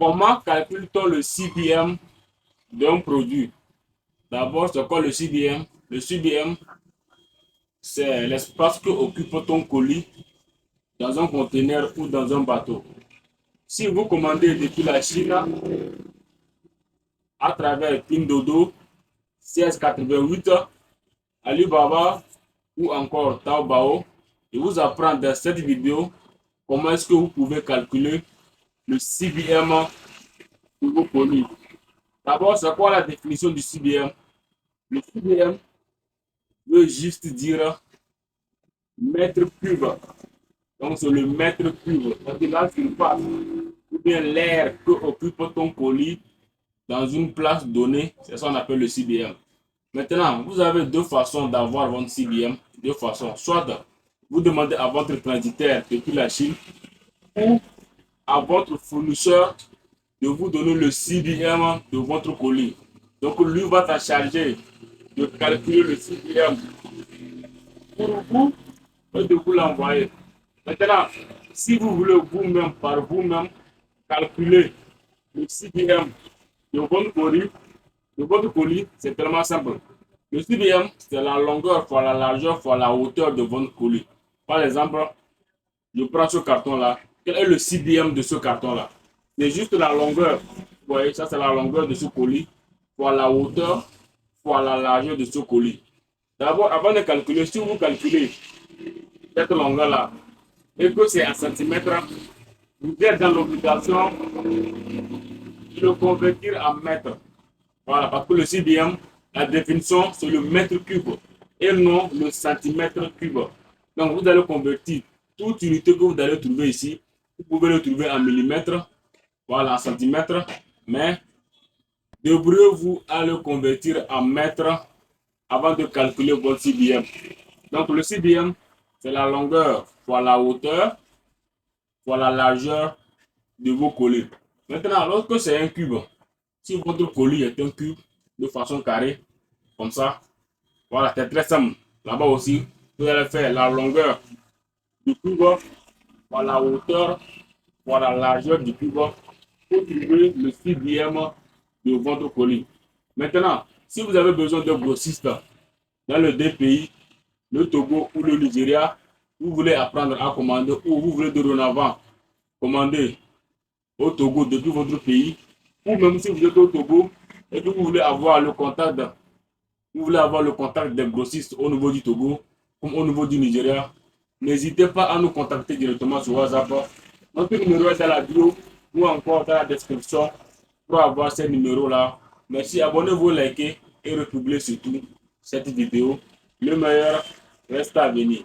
Comment calcule-t-on le CBM d'un produit? D'abord, c'est quoi le CBM? Le CBM, c'est l'espace que occupe ton colis dans un conteneur ou dans un bateau. Si vous commandez depuis la Chine à travers Pindodo, CS88, Alibaba ou encore Taobao, je vous apprends dans cette vidéo comment est-ce que vous pouvez calculer le CBM de vos colis. D'abord, c'est quoi la définition du CBM? Le CBM veut juste dire mètre cube. Donc, c'est le mètre cube. C'est la surface ou bien l'air que occupe ton colis dans une place donnée. C'est ça qu'on appelle le CBM. Maintenant, vous avez deux façons d'avoir votre CBM. Deux façons. Soit vous demandez à votre transitaire depuis la Chine ou à votre fournisseur de vous donner le CBM de votre colis. Donc, lui va te charger de calculer le CBM pour vous et de vous l'envoyer. Maintenant, si vous voulez vous-même, par vous-même, calculer le CBM de votre colis, c'est tellement simple. Le CBM, c'est la longueur fois la largeur fois la hauteur de votre colis. Par exemple, je prends ce carton-là. Quel est le CBM de ce carton-là? C'est juste la longueur. Vous voyez, ça c'est la longueur de ce colis fois la hauteur fois la largeur de ce colis. D'abord, avant de calculer, si vous calculez cette longueur-là et que c'est en centimètres, vous êtes dans l'obligation de le convertir en mètres. Voilà, parce que le CBM, la définition, c'est le mètre cube et non le centimètre cube. Donc, vous allez convertir toute unité que vous allez trouver ici. Vous pouvez le trouver en millimètres, voilà, en centimètres, mais débrouillez-vous à le convertir en mètres avant de calculer votre CBM. Donc, le CBM, c'est la longueur fois la hauteur fois la largeur de vos colis. Maintenant, lorsque c'est un cube, si votre colis est un cube de façon carrée, comme ça, voilà, c'est très simple. Là-bas aussi, vous allez faire la longueur du cube, voilà la hauteur, voilà la largeur du cube pour trouver le CBM de votre colis. Maintenant, si vous avez besoin de grossiste dans le deux pays, le Togo ou le Nigeria, vous voulez apprendre à commander ou vous voulez dorénavant commander au Togo depuis votre pays, ou même si vous êtes au Togo et que vous voulez avoir le contact, des grossistes au niveau du Togo, comme au niveau du Nigeria, n'hésitez pas à nous contacter directement sur WhatsApp. Notre numéro est dans la bio ou encore dans la description pour avoir ces numéros-là. Merci, abonnez-vous, likez et republiez surtout cette vidéo. Le meilleur reste à venir.